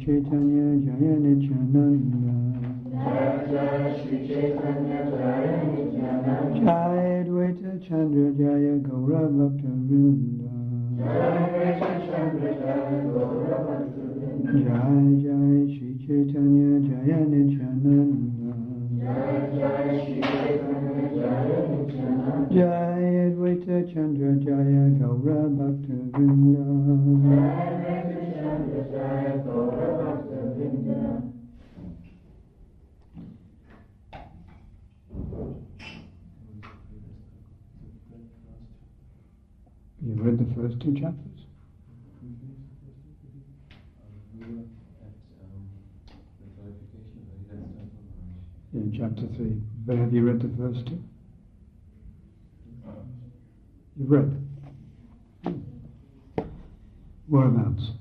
Caitanya Jaya Nityananda. Jaya Shri Chaitanya Jaya Nityananda. Jaya Advaita Chandra Jaya Gaura Bhakta Vrinda. Jaya Advaita Chandra Jaya Gaura Bhakta Vrinda. Jaya Jaya Shri Chaitanya Jaya Nityananda. Jaya Jaya Shri Chaitanya Jaya Nityananda. Jaya Advaita Chandra Jaya Gaura Bhakta Vrinda. Jaya Advaita Chandra Jaya Gaura Bhakta Vrinda. You read the first two chapters? In chapter 3. But have you read the first two? You've read? Whereabouts?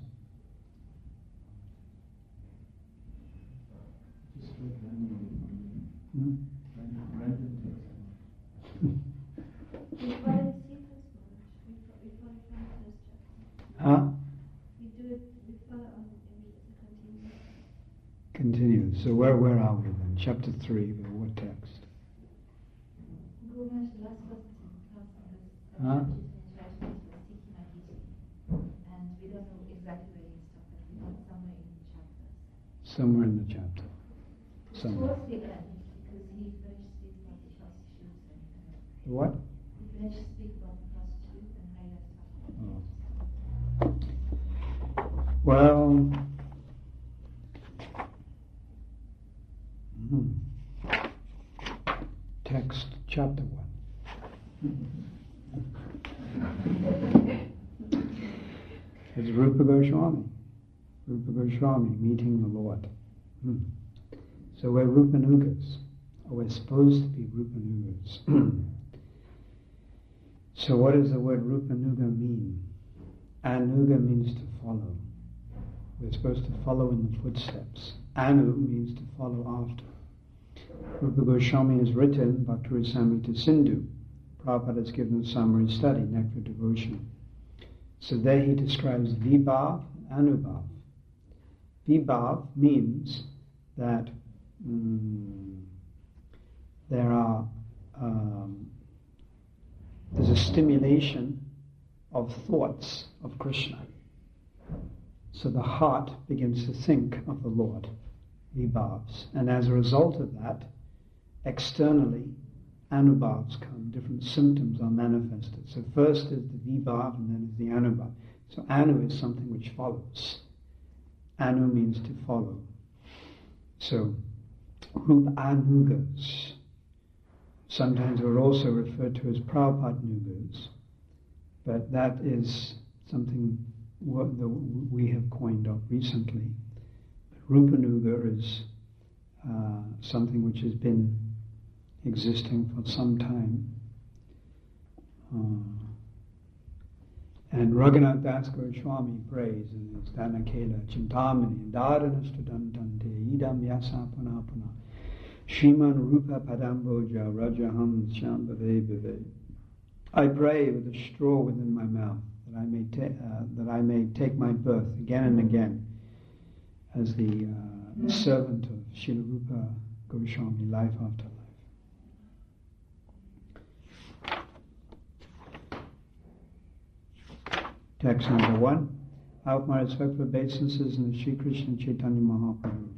Huh? We do it, we follow on as a continuous. Continue. So where are we then? Chapter 3, but what text? Guru Maharaj, the last question comes on this Huh? and we don't know exactly where he stopped, but we know somewhere in the chapter. Somewhere in the chapter. Somewhere. Towards the end, because he finished speaking about the prostitutes and What? he finished speaking about the prostitutes and how you Oh. Well, text chapter 1. It's Rupa Goswami. Rupa Goswami meeting the Lord. So we're Rupanugas, or we're supposed to be Rupanugas. So what does the word Rupanuga mean? Anuga means to follow. We're supposed to follow in the footsteps. Anu means to follow after. Rupa Goswami has written Bhaktarasamrita Sindhu. Prabhupada has given a summary study, Nectar Devotion. So there he describes Vibhav and Anubhav. Vibhav means that there's a stimulation of thoughts of Krishna. So the heart begins to think of the Lord, Vibhavs. And as a result of that, externally, Anubhavs come, different symptoms are manifested. So first is the Vibhav and then is the Anubhav. So Anu is something which follows. Anu means to follow. So, Rupa Anugas. Sometimes we're also referred to as Prabhupada Nugas. But that is something we have coined up recently. Rupanuga is something which has been existing for some time. And Ragunatha Das Goswami prays in his Dhanakela Chintamani Dharanastudantante Idam Yasa Punapuna Shriman Rupa Padamboja Rajaham Shambhave Bhave. I pray with a straw within my mouth that I may take my birth again and again as the servant of Srila Rupa Goswami, life after life. Text number 1. Our respectful obeisances in the Sri Krishna Chaitanya Mahaprabhu,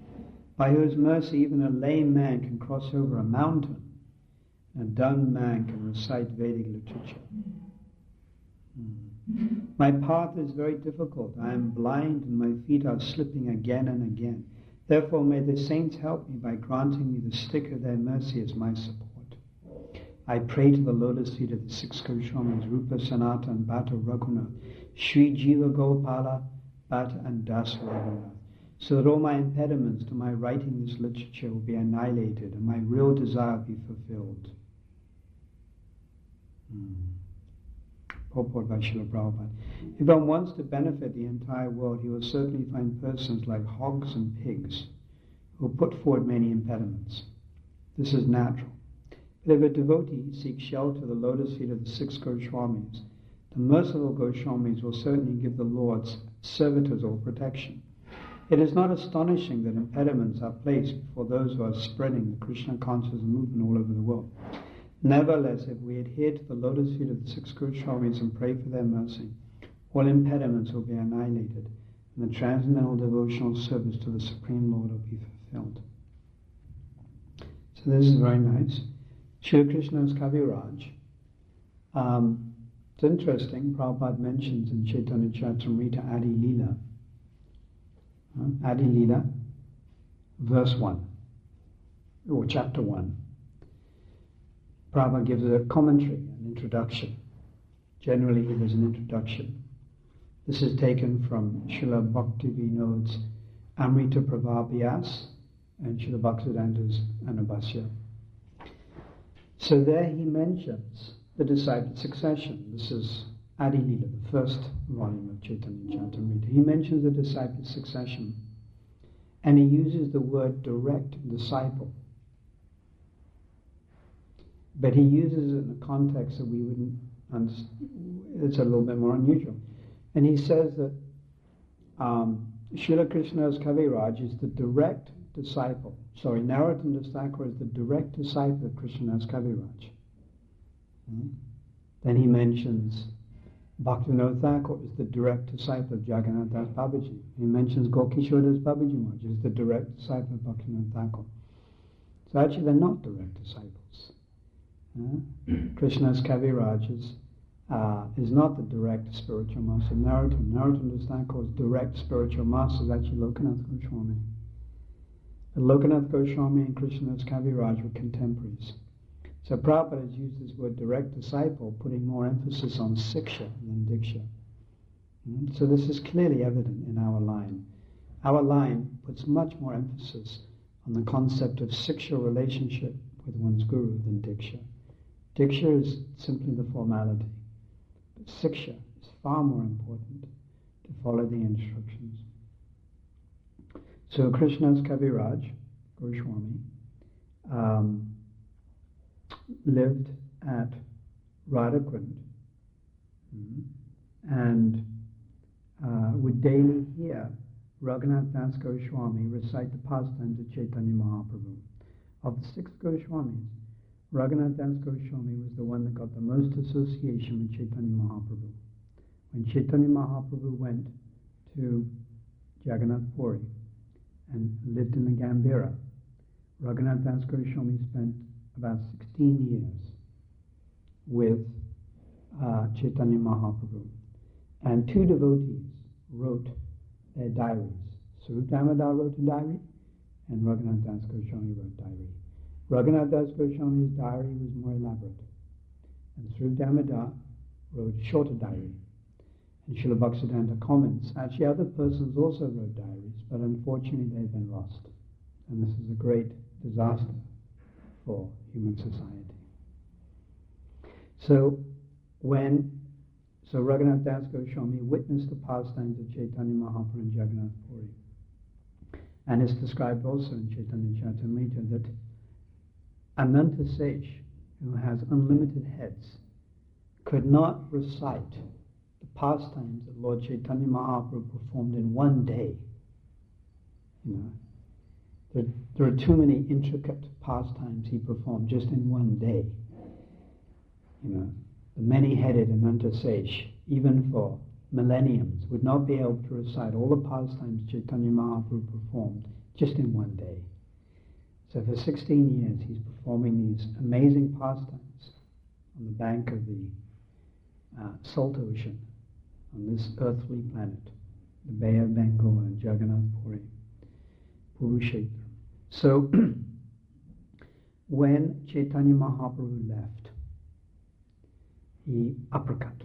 by whose mercy even a lame man can cross over a mountain, and a dumb man can recite Vedic literature. My path is very difficult. I am blind and my feet are slipping again and again. Therefore may the saints help me by granting me the stick of their mercy as my support. I pray to the lotus feet of the six Goswamis, Rupa, Sanatana, and Bhatta Ragunatha, Sri Jiva Gopala, Bhatta, and Dasa Ragunatha, so that all my impediments to my writing this literature will be annihilated and my real desire be fulfilled. Purport by Srila Prabhupada. If one wants to benefit the entire world, he will certainly find persons like hogs and pigs who will put forward many impediments. This is natural. But if a devotee seeks shelter at the lotus feet of the six Goswamis, the merciful Goswamis will certainly give the Lord's servitors all protection. It is not astonishing that impediments are placed before those who are spreading the Krishna consciousness movement all over the world. Nevertheless, if we adhere to the lotus feet of the six Goswamis and pray for their mercy, all impediments will be annihilated, and the transcendental devotional service to the Supreme Lord will be fulfilled. So this is very nice. Srila Krishna's Kaviraj. It's interesting, Prabhupada mentions in Chaitanya Charitamrita Adi Leela. Adi Leela, verse 1, or chapter 1. Prabhupada gives a commentary, an introduction. Generally, there's an introduction. This is taken from Srila Bhaktivinod's Amrita Prabhavyas and Srila Bhaktivedanta Anubhasya. So there he mentions the disciple succession. This is Adi Leela, the first volume of Chaitanya Charitamrita. He mentions the disciple succession, and he uses the word direct disciple. But he uses it in a context that we wouldn't understand. It's a little bit more unusual. And he says that Srila Krishna's Kaviraj is the direct disciple. Sorry, Narottam Thakur is the direct disciple of Krishna's Kaviraj. Then he mentions Bhaktivinoda Thakur is the direct disciple of Jagannath Das Babaji. He mentions Gokishore Das Babaji Maharaj is the direct disciple of Bhaktivinoda Thakur. So actually they're not direct disciples. Krishna's Kaviraj is not the direct spiritual master of Narottam. Narottam Das Thakur's direct spiritual master is actually Lokanath Goswami. But Lokanath Goswami and Krishna's Kaviraj were contemporaries. So Prabhupada has used this word direct disciple, putting more emphasis on siksha than diksha. So this is clearly evident in our line. Our line puts much more emphasis on the concept of siksha relationship with one's guru than diksha. Diksha is simply the formality, but siksha is far more important, to follow the instructions. So Krishna's Kaviraj, Goswami, lived at Radhakund and would daily hear Ragunatha Das Goswami recite the pastimes of Caitanya Mahaprabhu. Of the six Goswamis, Ragunatha Das Goswami was the one that got the most association with Caitanya Mahaprabhu. When Caitanya Mahaprabhu went to Jagannath Puri and lived in the Gambhira, Ragunatha Das Goswami spent about 16 years with Caitanya Mahaprabhu. And two devotees wrote their diaries. Swarup Damodar wrote a diary, and Ragunatha Das Goswami wrote a diary. Ragunatha Das Goswami's diary was more elaborate, and Swarup Damodar wrote a shorter diary. And Srila Bhaktivedanta comments, actually other persons also wrote diaries, but unfortunately they've been lost. And this is a great disaster for human society. So Raghunath Das Goswami witnessed the pastimes of Caitanya Mahaprabhu in Jagannath Puri. And it's described also in Chaitanya Charitamrita that Ananta Sesh, who has unlimited heads, could not recite the pastimes that Lord Chaitanya Mahaprabhu performed in one day. There are too many intricate pastimes he performed just in one day. The many-headed Ananta Sesh, even for millenniums, would not be able to recite all the pastimes Chaitanya Mahaprabhu performed just in one day. So for 16 years he's performing these amazing pastimes on the bank of the salt ocean, on this earthly planet, the Bay of Bengal and Jagannath Puri, Purukshetra. So when Chaitanya Mahaprabhu left, he uppercut.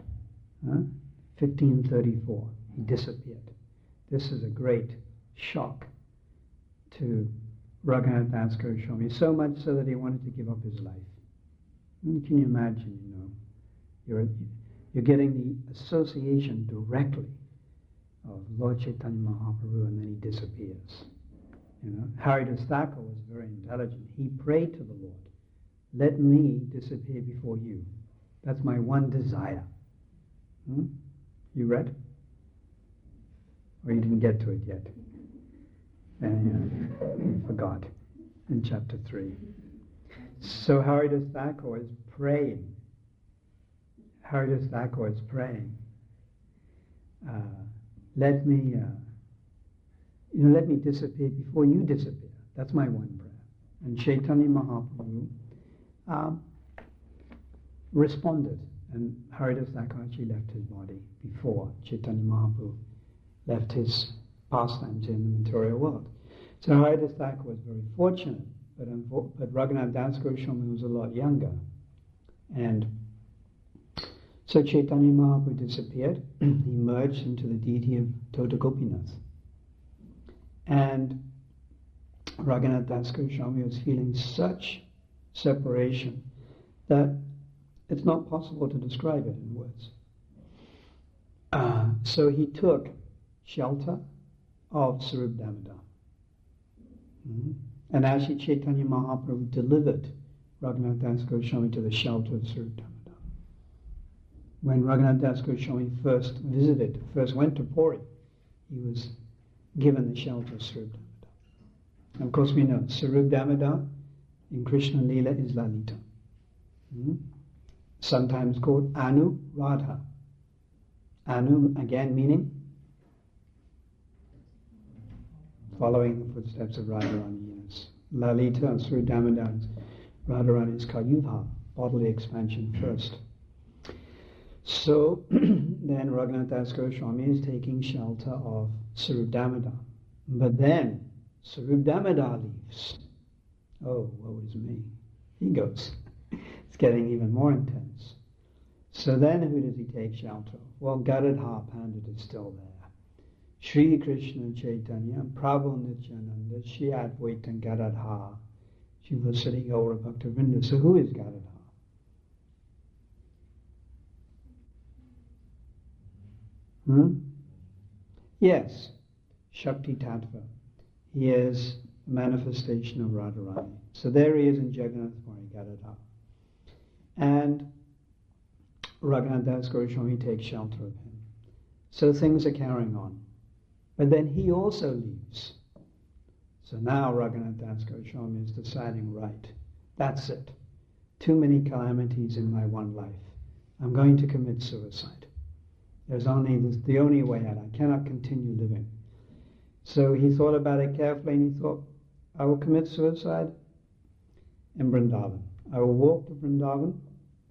1534, he disappeared. This is a great shock to Raghunath Das Goswami, so much so that he wanted to give up his life. Can you imagine, you're getting the association directly of Lord Chaitanya Mahaprabhu, and then he disappears. Haridas Thakur was very intelligent. He prayed to the Lord, let me disappear before you. That's my one desire. You read? Or you didn't get to it yet? And he forgot in chapter 3. So Haridas Thakur is praying. Haridas Thakur is praying. Let me disappear before you disappear. That's my one prayer. And Caitanya Mahaprabhu responded, and Haridas Thakur actually left his body before Caitanya Mahaprabhu left his pastimes in the material world. So Haridas Thakur was very fortunate, but Ragunatha Das Goswami was a lot younger. And so Caitanya Mahaprabhu disappeared. He merged into the deity of Tota Gopinath. And Ragunatha Das Goswami was feeling such separation that it's not possible to describe it in words. So he took shelter of Sarup Damodar. And actually Caitanya Mahaprabhu delivered Ragunatha Das Goswami to the shelter of Sarup Damodar. When Ragunatha Das Goswami first went to Puri, he was given the shelter of Sarup Damodar. And of course we know Sarup Damodar in Krishna Lila is Lalita. Sometimes called Anu Radha. Anu again meaning following the footsteps of Radharani. Yes. Lalita and Sarup Damodar, Radharani is called Yubha, bodily expansion first. So then Ragunatha Das Goswami is taking shelter of Sarup Damodar. But then Sarup Damodar leaves. Oh, woe is me. He goes. It's getting even more intense. So then who does he take shelter of? Well, Gadadhar Pandit is still there. Sri Krishna Chaitanya, Prabhu Nityananda, Shri Advaita and Gadadhar, Shivasari Gaura Bhaktivinoda. So who is Gadadhar? Yes, Shakti Tattva. He is a manifestation of Radharani. So there he is in Jagannath Puri, Gadadhar. And Ragunatha Das Goswami takes shelter of him. So things are carrying on. But then he also leaves. So now Ragunatha Das Goswami is deciding, right, that's it. Too many calamities in my one life. I'm going to commit suicide. The only way out. I cannot continue living. So he thought about it carefully and he thought, I will commit suicide in Vrindavan. I will walk to Vrindavan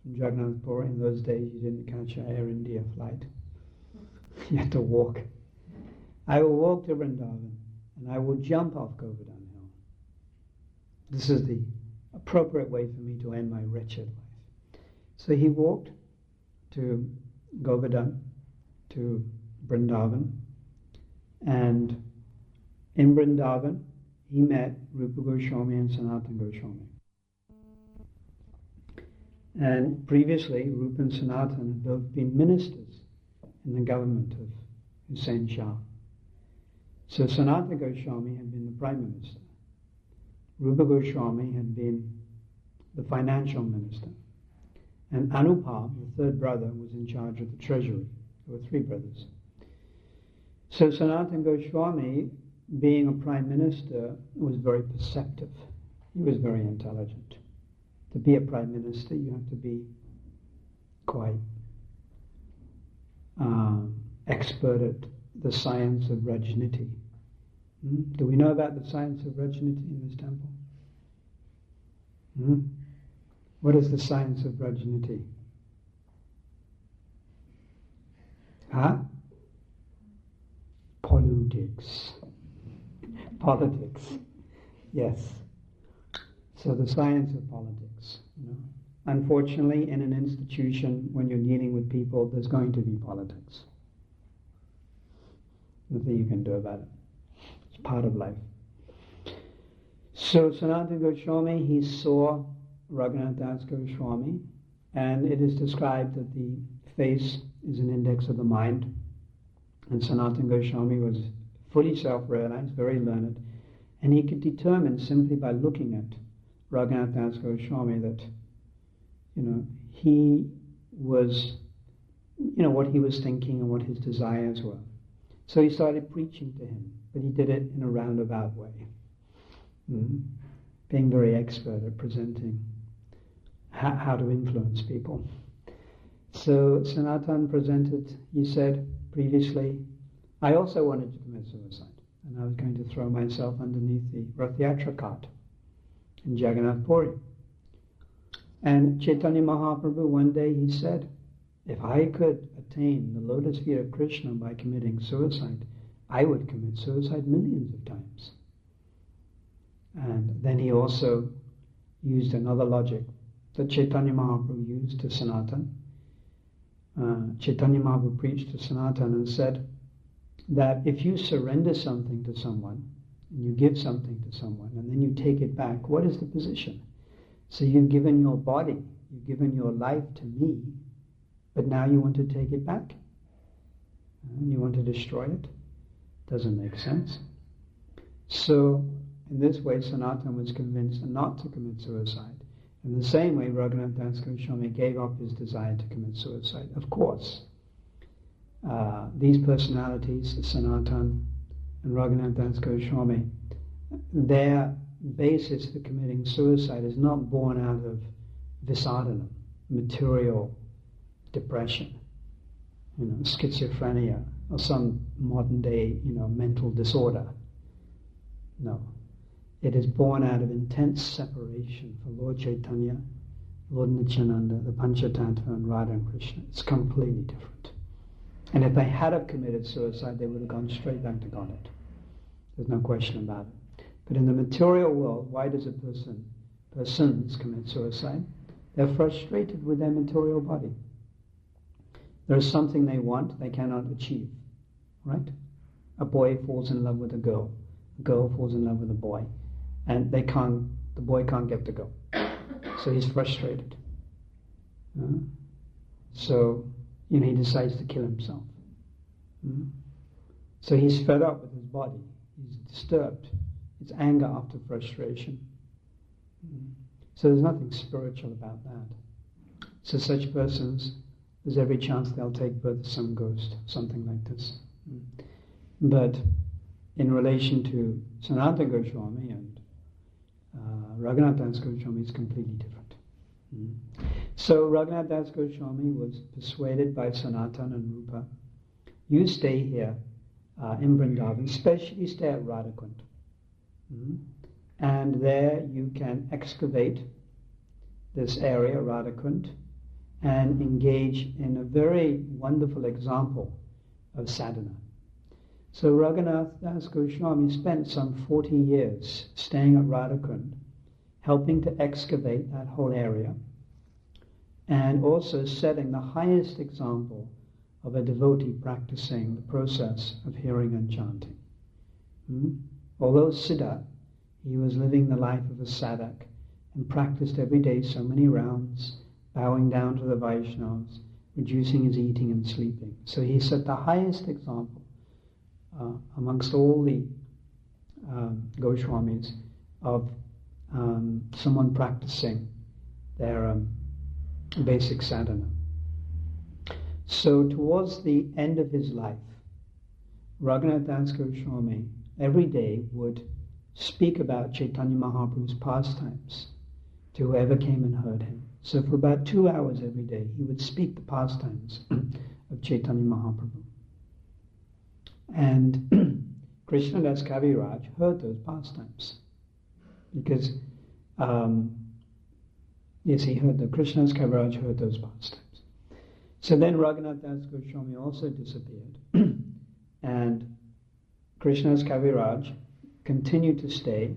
from Jagannath Puri. In those days you didn't catch an Air India flight. You had to walk. I will walk to Vrindavan and I will jump off Govardhan Hill. This is the appropriate way for me to end my wretched life. So he walked to Govardhan, to Vrindavan, and in Vrindavan he met Rupa Goswami and Sanatana Goswami. And previously Rupa and Sanatana had both been ministers in the government of Hussain Shah. So Sanatana Goswami had been the Prime Minister. Rupa Goswami had been the financial minister. And Anupam, the third brother, was in charge of the treasury. There were three brothers. So Sanatana Goswami, being a prime minister, was very perceptive. He was very intelligent. To be a prime minister, you have to be quite expert at the science of Rajniti. Do we know about the science of Rajniti in this temple? What is the science of Rajniti? Politics. Yes. So the science of politics. Unfortunately, in an institution, when you're dealing with people, there's going to be politics. Nothing you can do about it. It's part of life. So Sanatana Goswami, he saw Ragunatha Das Goswami, and it is described that the face is an index of the mind, and Sanatana Goswami was fully self-realized, very learned, and he could determine simply by looking at Ragunatha Das Goswami that, he was, what he was thinking and what his desires were. So he started preaching to him, but he did it in a roundabout way, being very expert at presenting how to influence people. So Sanatan presented, he said previously, I also wanted to commit suicide, and I was going to throw myself underneath the Rath Yatra cart in Jagannath Puri. And Caitanya Mahaprabhu, one day he said, if I could attain the lotus feet of Krishna by committing suicide, I would commit suicide millions of times. And then he also used another logic that Caitanya Mahaprabhu used to Sanatan. Caitanya Mahaprabhu preached to Sanatan and said that if you surrender something to someone, and you give something to someone, and then you take it back, what is the position? So you've given your body, you've given your life to me, but now you want to take it back? And you want to destroy it? Doesn't make sense. So, in this way, Sanatan was convinced not to commit suicide. In the same way, Ragunatha Goswami gave up his desire to commit suicide. Of course, these personalities, Sanatan and Ragunatha Goswami, their basis for committing suicide is not born out of visadana, material depression, schizophrenia, or some modern day, mental disorder. No. It is born out of intense separation for Lord Chaitanya, Lord Nityananda, the Panchatattva, and Radha and Krishna. It's completely different. And if they had have committed suicide, they would have gone straight back to Godhead. There's no question about it. But in the material world, why does persons commit suicide? They're frustrated with their material body. There's something they want, they cannot achieve. Right? A boy falls in love with a girl. A girl falls in love with a boy. And the boy can't get the girl. So he's frustrated. So, he decides to kill himself. So he's fed up with his body. He's disturbed. It's anger after frustration. So there's nothing spiritual about that. So such persons, there's every chance they'll take birth as some ghost, something like this. But in relation to Sanatana Goswami and Ragunatha Goswami, is completely different. So Ragunatha Goswami was persuaded by Sanatana and Rupa, you stay here in Vrindavan, especially stay at Radhakund. And there you can excavate this area, Radhakund, and engage in a very wonderful example of sadhana. So Ragunatha Das Goswami spent some 40 years staying at Radhakund, helping to excavate that whole area, and also setting the highest example of a devotee practicing the process of hearing and chanting. Although Siddha, he was living the life of a sadhak and practiced every day so many rounds, bowing down to the Vaishnavas, reducing his eating and sleeping. So he set the highest example amongst all the Goswamis of someone practicing their basic sadhana. So towards the end of his life, Ragunatha Das Goswami every day would speak about Caitanya Mahaprabhu's pastimes to whoever came and heard him. So for about 2 hours every day, he would speak the pastimes of Caitanya Mahaprabhu. And Krishnadas Kaviraj heard those pastimes. Because, he heard the Krishnadas Kaviraj heard those pastimes. So then Ragunatha Das Goswami also disappeared. And Krishnadas Kaviraj continued to stay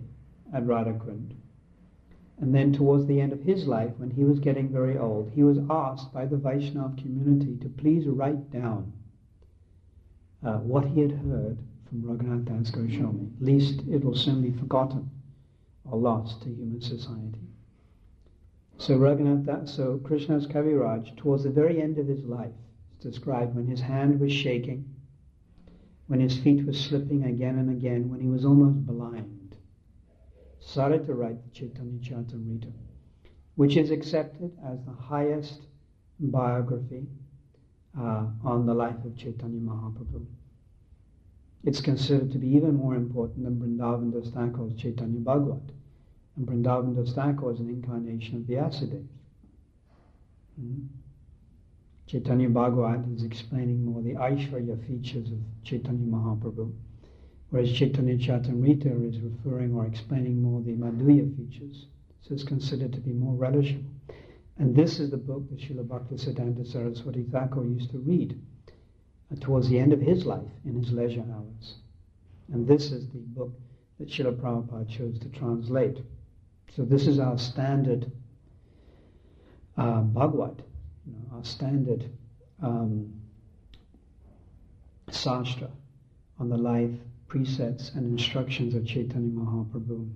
at Radhakund. And then towards the end of his life, when he was getting very old, he was asked by the Vaishnava community to please write down what he had heard from Ragunatha Das Goswami, lest it will soon be forgotten or lost to human society. So Krishnadas Kaviraj, towards the very end of his life, is described when his hand was shaking, when his feet were slipping again and again, when he was almost blind, started to write the Chaitanya Charitamrita, which is accepted as the highest biography on the life of Chaitanya Mahaprabhu. It's considered to be even more important than Vrindavan Das Thakur's Chaitanya Bhagavat. And Vrindavan Das Thakur is an incarnation of Vyasadeva. Chaitanya Bhagavat is explaining more the Aishwarya features of Chaitanya Mahaprabhu, whereas Chaitanya Charitamrita is referring or explaining more the Madhurya features. So it's considered to be more relishable. And this is the book that Srila Bhaktisiddhanta Saraswati Thakur used to read towards the end of his life in his leisure hours. And this is the book that Srila Prabhupada chose to translate. So this is our standard Bhagavad, our standard Sastra on the life, precepts and instructions of Chaitanya Mahaprabhu.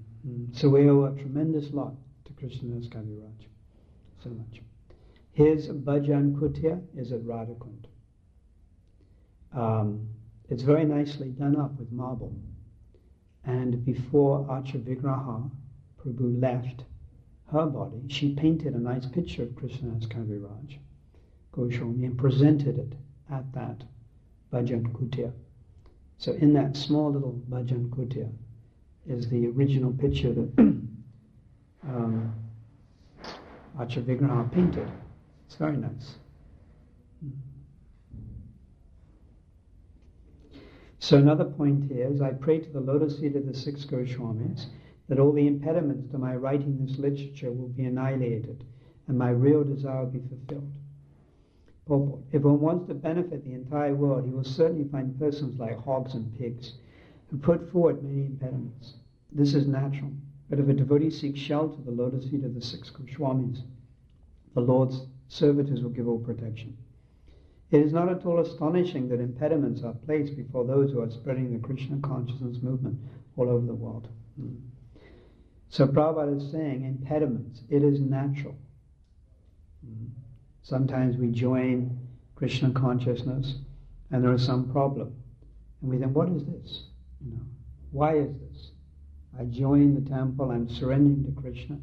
So we owe a tremendous lot to Krishnadas Kaviraj. So much. His Bhajan Kutia is at Radhakund. It's very nicely done up with marble. And before Acha Vigraha, Prabhu left her body, she painted a nice picture of Krishnadas Kaviraj Goswami and presented it at that Bhajan Kutia. So in that small little Bhajan Kutia is the original picture that Acha Vigraha painted. It's very nice. So another point here is I pray to the lotus feet of the six Goswamis that all the impediments to my writing this literature will be annihilated and my real desire will be fulfilled. Purport. If one wants to benefit the entire world, he will certainly find persons like hogs and pigs who put forward many impediments. This is natural. But if a devotee seeks shelter of the lotus feet of the six Goswamis, the Lord's servitors will give all protection. It is not at all astonishing that impediments are placed before those who are spreading the Krishna consciousness movement all over the world. So Prabhupada is saying impediments, it is natural. Sometimes we join Krishna consciousness and there is some problem. And we think, what is this? Why is this? I join the temple, I'm surrendering to Krishna.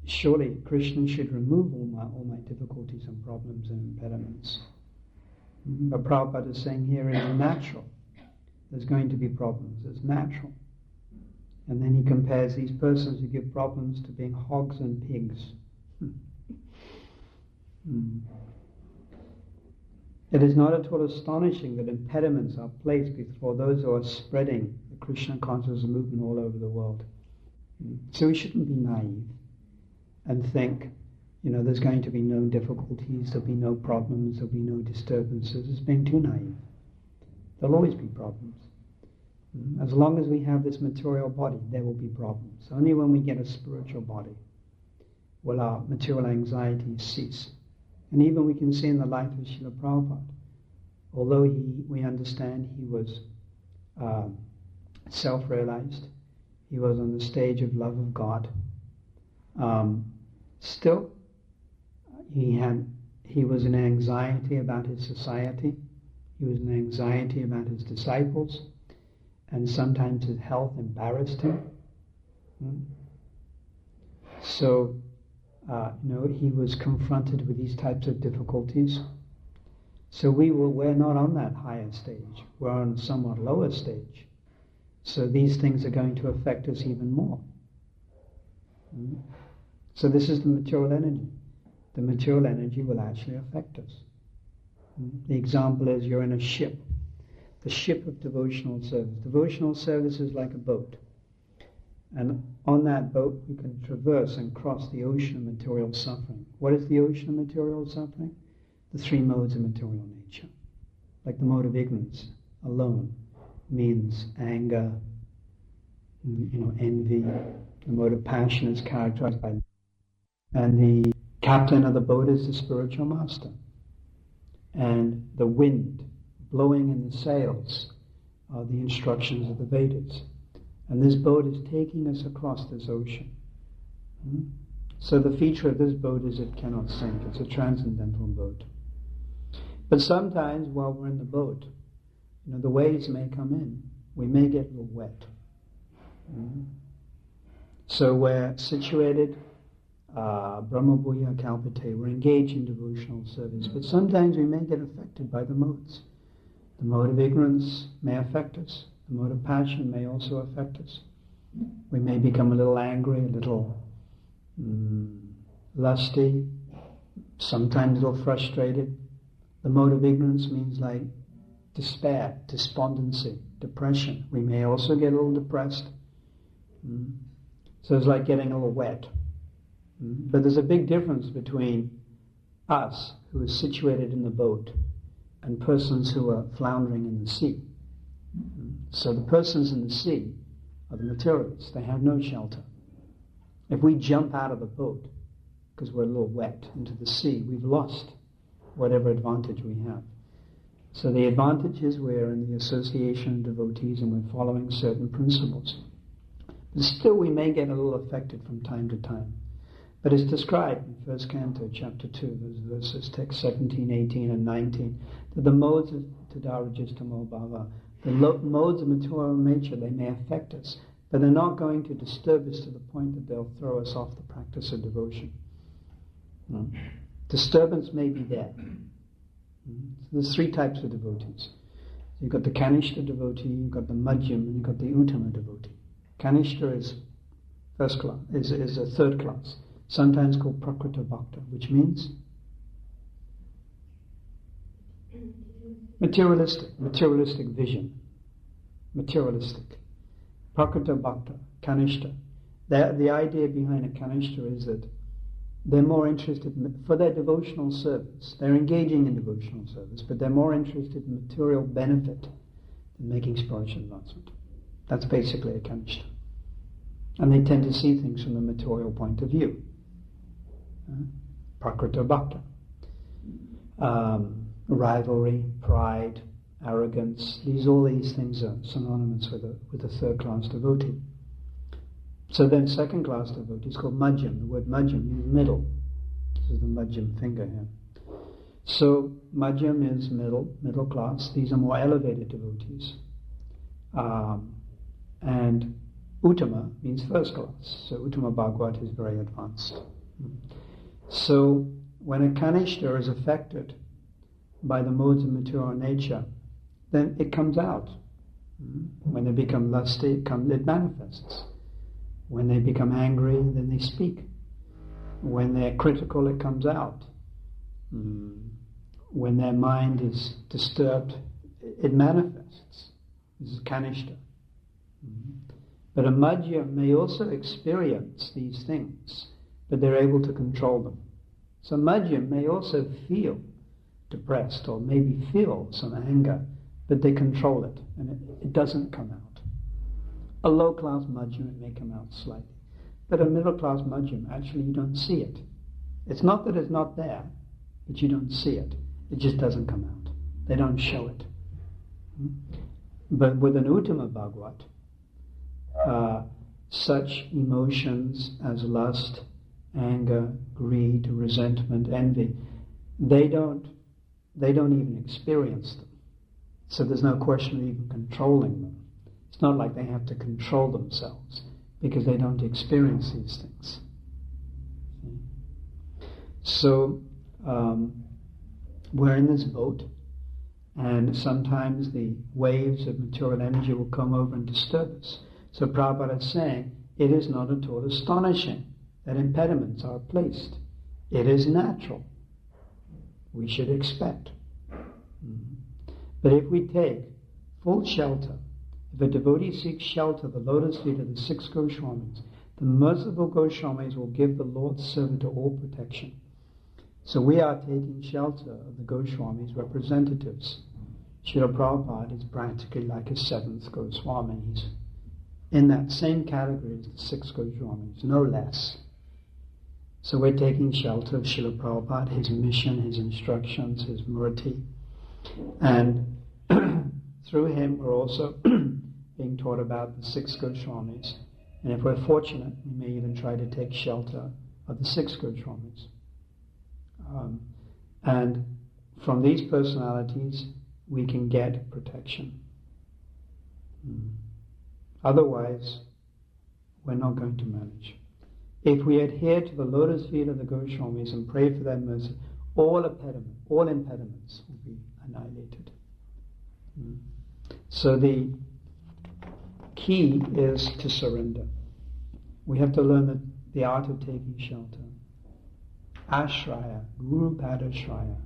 Surely Krishna should remove all my difficulties and problems and impediments. But Prabhupada is saying here it is natural. There's going to be problems. It's natural. And then he compares these persons who give problems to being hogs and pigs. It is not at all astonishing that impediments are placed before those who are spreading the Krishna consciousness movement all over the world. So we shouldn't be naive and think, there's going to be no difficulties, there'll be no problems, there'll be no disturbances. It's being too naive. There'll always be problems. As long as we have this material body, there will be problems. Only when we get a spiritual body will our material anxieties cease. And even we can see in the life of Srila Prabhupada, although we understand he was self-realized, he was on the stage of love of God, still he was in anxiety about his society, he was in anxiety about his disciples, and sometimes his health embarrassed him. So, he was confronted with these types of difficulties. So we're not on that higher stage. We're on a somewhat lower stage. So these things are going to affect us even more. So this is the material energy. The material energy will actually affect us. The example is you're in a ship. The ship of devotional service. Devotional service is like a boat. And on that boat we can traverse and cross the ocean of material suffering. What is the ocean of material suffering? The three modes of material nature. Like the mode of ignorance alone means anger, envy. The mode of passion is characterized by... And the captain of the boat is the spiritual master. And the wind blowing in the sails are the instructions of the Vedas. And this boat is taking us across this ocean. So the feature of this boat is it cannot sink. It's a transcendental boat. But sometimes while we're in the boat, the waves may come in. We may get a little wet. So we're situated, Brahmabhuya Kalpite, we're engaged in devotional service. But sometimes we may get affected by the modes. The mode of ignorance may affect us. The mode of passion may also affect us. We may become a little angry, a little lusty, sometimes a little frustrated. The mode of ignorance means like despair, despondency, depression. We may also get a little depressed. So it's like getting a little wet. But there's a big difference between us, who are situated in the boat, and persons who are floundering in the sea. So the persons in the sea are the materialists. They have no shelter. If we jump out of the boat because we're a little wet into the sea, we've lost whatever advantage we have. So the advantage is we're in the association of devotees and we're following certain principles. But still we may get a little affected from time to time. But it's described in First Canto, Chapter 2, those verses, text 17, 18 and 19, that the modes of Tadarajistamo Bhava, the modes of material nature, they may affect us, but they're not going to disturb us to the point that they'll throw us off the practice of devotion. Disturbance may be there. So there's three types of devotees. You've got the Kanishta devotee, you've got the Madhyam, and you've got the Uttama devotee. Kanishta is first class, is a third class, sometimes called Prakrita Bhakta, which means materialistic vision, materialistic. Prakrita Bhakta, Kanishta. The idea behind a Kanishta is that they're more interested for their devotional service. They're engaging in devotional service, but they're more interested in material benefit than making spiritual advancement. That's basically a Kanishta. And they tend to see things from the material point of view. Prakrita Bhakta. Rivalry, pride, arrogance, all these things are synonymous with a third class devotee. So then second class devotee is called Madhyam. The word Madhyam means middle. This is the Madhyam finger here. So Madhyam is middle class. These are more elevated devotees. And Uttama means first class. So Uttama Bhagavad is very advanced. So when a Kanishta is affected by the modes of material nature, then it comes out. When they become lusty, it manifests. When they become angry, then they speak. When they're critical, it comes out. When their mind is disturbed, it manifests. This is Kanishta. But a Madhya may also experience these things, but they're able to control them. So Madhya may also feel depressed or maybe feel some anger, but they control it and it doesn't come out. A low-class Madhyam, it may come out slightly. But a middle-class Madhyam, actually you don't see it. It's not that it's not there, but you don't see it. It just doesn't come out. They don't show it. But with an Uttama Bhagavat, such emotions as lust, anger, greed, resentment, envy, they don't even experience them. So there's no question of even controlling them. It's not like they have to control themselves because they don't experience these things. So we're in this boat, and sometimes the waves of material energy will come over and disturb us. So Prabhupada is saying, it is not at all astonishing that impediments are placed. It is natural. We should expect. But if we take full shelter, if a devotee seeks shelter, the lotus feet of the 6 Goswamis, the merciful Goswamis will give the Lord's servant all protection. So we are taking shelter of the Goswamis' representatives. Srila Prabhupada is practically like a 7th Goswami. He's in that same category as the 6 Goswamis, no less. So we're taking shelter of Srila Prabhupada, his mission, his instructions, his murti. And through him we're also being taught about the 6 Goswamis. And if we're fortunate, we may even try to take shelter of the 6 Goswamis. And from these personalities, we can get protection. Otherwise, we're not going to manage. If we adhere to the lotus feet of the Goswamis and pray for their mercy, all impediments will be annihilated. Mm. So the key is to surrender. We have to learn the art of taking shelter. Ashraya, Guru Pada Shraya.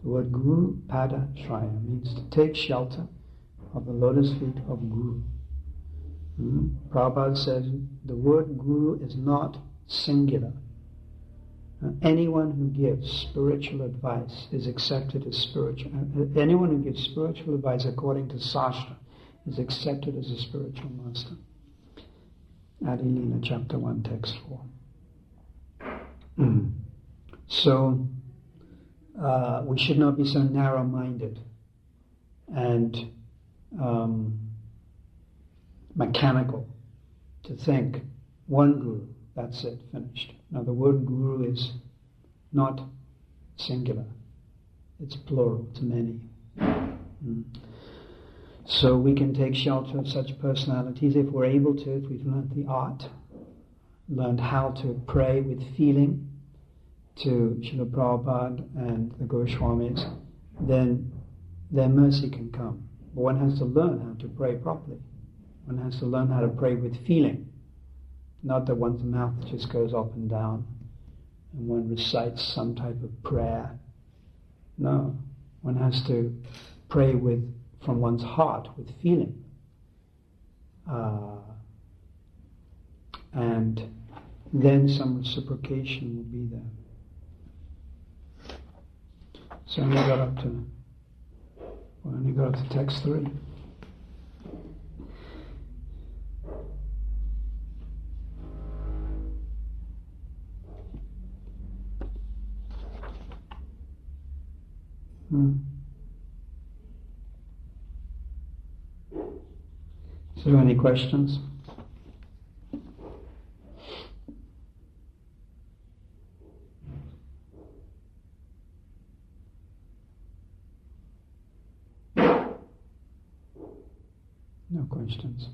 The word Guru Pada Shraya means to take shelter of the lotus feet of Guru. Prabhupada says the word Guru is not singular. Anyone who gives spiritual advice is accepted as spiritual. Anyone who gives spiritual advice according to Shastra is accepted as a spiritual master. Adi Lila, chapter 1, text 4. So, we should not be so narrow-minded and mechanical to think one guru, that's it, finished. Now the word guru is not singular, it's plural, it's many. So we can take shelter of such personalities if we're able to, if we've learned the art, learned how to pray with feeling to Srila Prabhupada and the Goswamis, then their mercy can come. But one has to learn how to pray properly. One has to learn how to pray with feeling. Not that one's mouth just goes up and down and one recites some type of prayer. No, one has to pray from one's heart, with feeling. And then some reciprocation will be there. So we only got up to text 3. So any questions? No questions.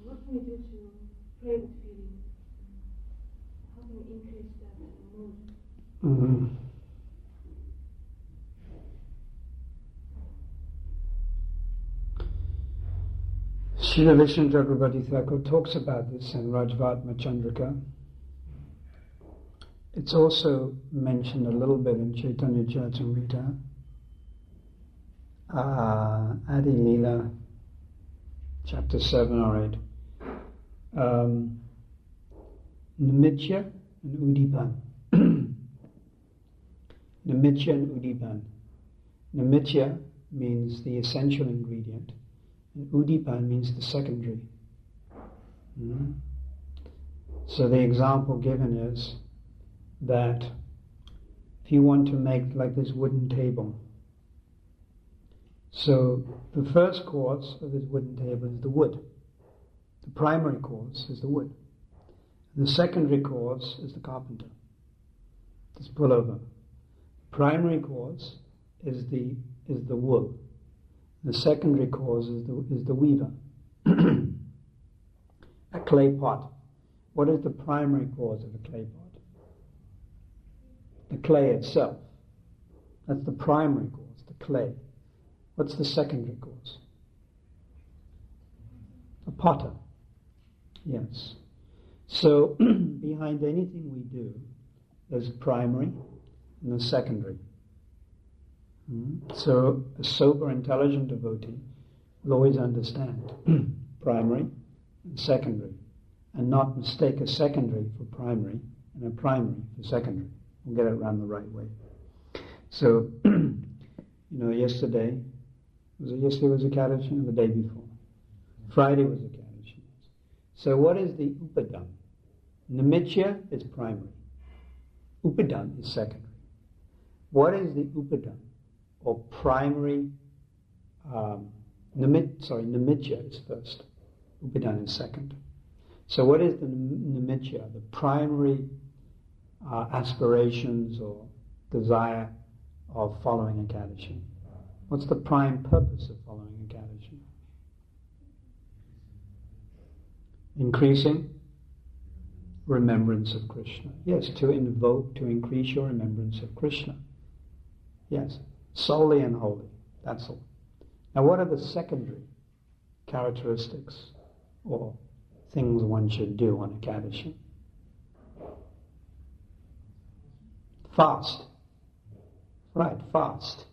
What can we do to pray with feeling? How can we increase that mood? Srila Vishnu Chakravarti Thakur talks about this in Rajvatma Chandrika. It's also mentioned a little bit in Caitanya Charitamrita, Adi Lila, chapter 7 or 8. Nimitya and Udipan. Nimitya and Udipan. Nimitya means the essential ingredient, and Udipan means the secondary. So the example given is that if you want to make like this wooden table, so the first cause of this wooden table is the wood. The primary cause is the wood. The secondary cause is the carpenter. This pullover. Primary cause is the wool. The secondary cause is the weaver. A clay pot. What is the primary cause of a clay pot? The clay itself. That's the primary cause, the clay. What's the secondary cause? A potter. Yes. So, behind anything we do, there's primary and there's secondary. So, a sober, intelligent devotee will always understand primary and secondary, and not mistake a secondary for primary and a primary for secondary. We'll get it around the right way. So, yesterday was Ekadashi, and the day before. Friday was Ekadashi. So what is the Upadam? Nimitya is primary. Upadam is secondary. What is the Upadam? Or primary, Nimitya is first. Upadam is second. So what is the Nimitya? The primary aspirations or desire of following Ekadashi. What's the prime purpose of following Ekadashi? remembrance of Krishna. Yes, to invoke, to increase your remembrance of Krishna. Yes, solely and wholly. That's all. Now, what are the secondary characteristics or things one should do on Ekadashi? Fast. Right, fast.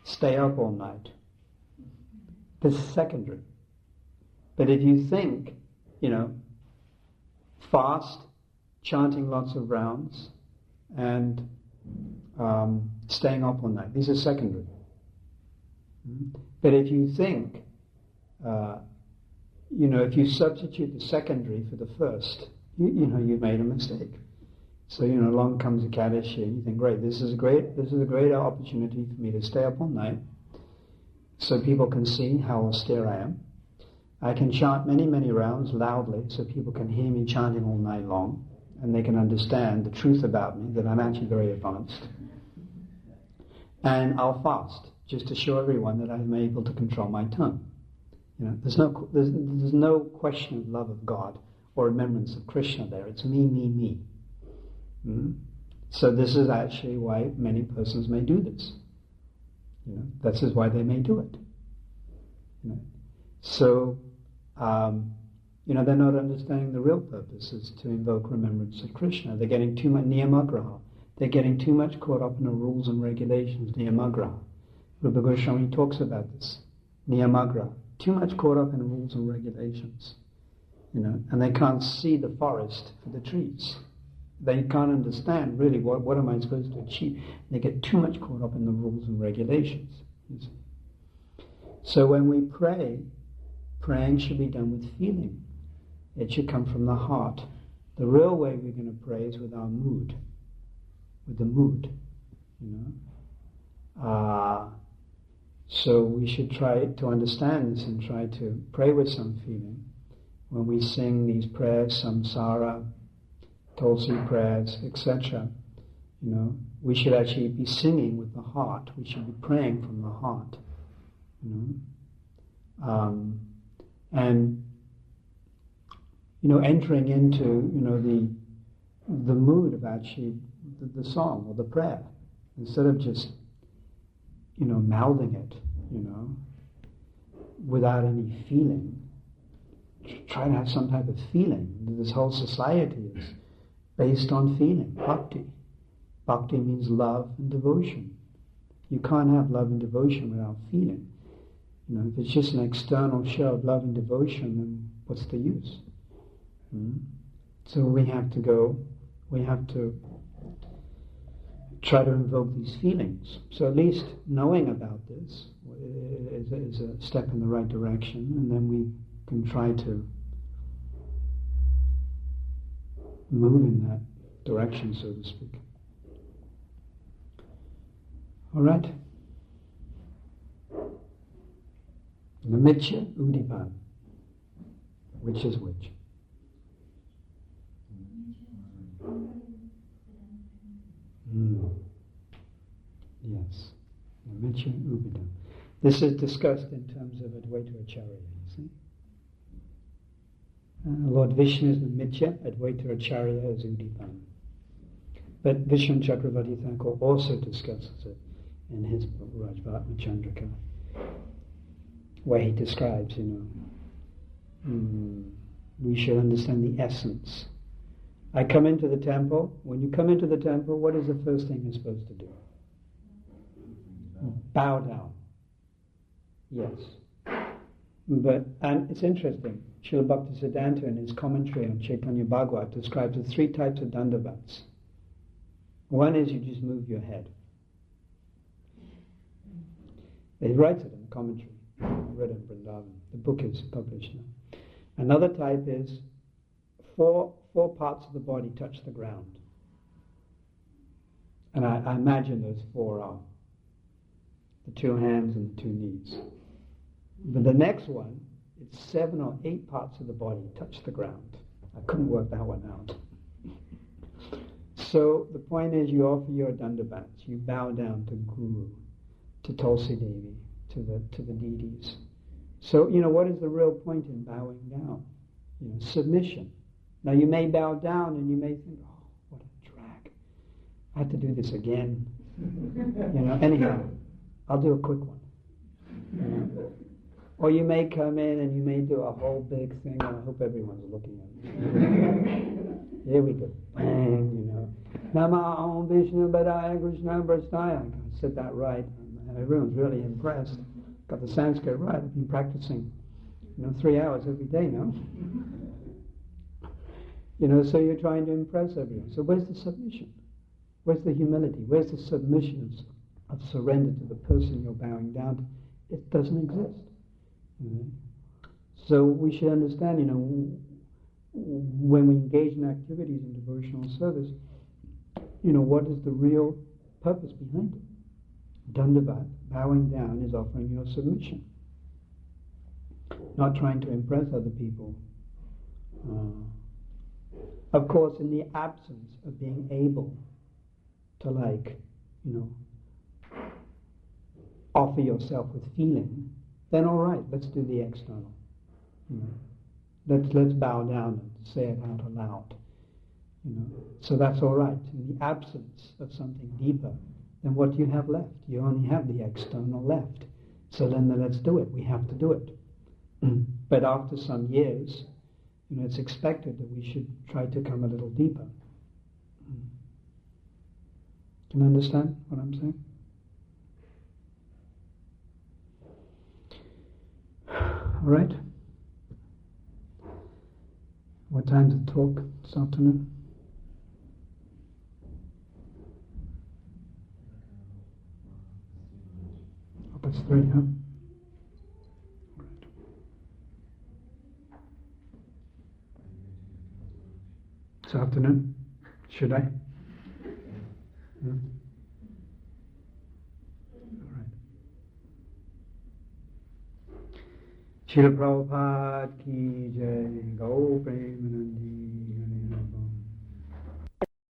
Stay up all night. This is secondary. But if you think, fast, chanting lots of rounds, and staying up all night, these are secondary. But if you think, if you substitute the secondary for the first, you've made a mistake. So, along comes Ekadashi and you think, great, this is a great opportunity for me to stay up all night so people can see how austere I am. I can chant many, many rounds loudly so people can hear me chanting all night long and they can understand the truth about me, that I'm actually very advanced. And I'll fast, just to show everyone that I'm able to control my tongue. There's no question of love of God or remembrance of Krishna there. It's me, me, me. So this is actually why many persons may do this. This is why they may do it. So, they're not understanding the real purpose is to invoke remembrance of Krishna. They're getting too much niyamagraha. They're getting too much caught up in the rules and regulations, niyamagraha. Rupa Goswami talks about this, niyamagraha. Too much caught up in rules and regulations. And they can't see the forest for the trees. They can't understand really what am I supposed to achieve. They get too much caught up in the rules and regulations. So when we pray, praying should be done with feeling. It should come from the heart. The real way we're going to pray is with our mood, with the mood. So we should try to understand this and try to pray with some feeling. When we sing these prayers, samsara, Tulsi prayers, etc., we should actually be singing with the heart. We should be praying from the heart. And entering into the mood of actually the song or the prayer, instead of just mouthing it, without any feeling. Try to have some type of feeling. This whole society is based on feeling, bhakti. Bhakti means love and devotion. You can't have love and devotion without feeling. If it's just an external show of love and devotion, then what's the use? So we have to try to invoke these feelings. So at least knowing about this is a step in the right direction, and then we can try to move in that direction, so to speak. All right. Namicya Udipan. Which is which? Yes. Namicya Udipan. This is discussed in terms of Advaita Acharya, you see. Lord Vishnu is Namicya, Advaita Acharya is Udipan. But Vishnu Chakravarti Thakur also discusses it in his book Rajvatma Chandrika, where he describes, we should understand the essence. I come into the temple. When you come into the temple, what is the first thing you're supposed to do? Bow down. Yes. And it's interesting, Srila Bhaktisiddhanta in his commentary on Chaitanya Bhagavat describes the three types of dandavats. One is you just move your head. He writes it in the commentary. I read it in Vrindavan. The book is published now. Another type is four parts of the body touch the ground. And I imagine those four are the two hands and the two knees. But the next one, it's 7 or 8 parts of the body touch the ground. I couldn't work that one out. So the point is, you offer your dandavats, you bow down to Guru, to Tulsi Devi, to the deities. So, what is the real point in bowing down? Submission. Now you may bow down and you may think, oh, what a drag. I have to do this again. Anyhow, I'll do a quick one. Or you may come in and you may do a whole big thing, and I hope everyone's looking at me. Here we go. Bang, Namo Vishnu Padaya Krishna Prasthaya. I said that right. And everyone's really impressed. Got the Sanskrit right. I've been practicing, 3 hours every day now. So you're trying to impress everyone. So where's the submission? Where's the humility? Where's the submission of surrender to the person you're bowing down to? It doesn't exist. So we should understand, when we engage in activities in devotional service, what is the real purpose behind it? Dandavat, bowing down, is offering your submission. Not trying to impress other people. Of course, in the absence of being able to offer yourself with feeling, then all right, let's do the external. Let's bow down and say it out aloud. So that's all right. In the absence of something deeper, then what do you have left? You only have the external left. So then let's do it. We have to do it. But after some years, it's expected that we should try to come a little deeper. Can you understand what I'm saying? All right. What time to talk this afternoon? 3, huh? Right. This afternoon? Should I? All right. Srila Prabhupada ki jai, Gaur Premanand.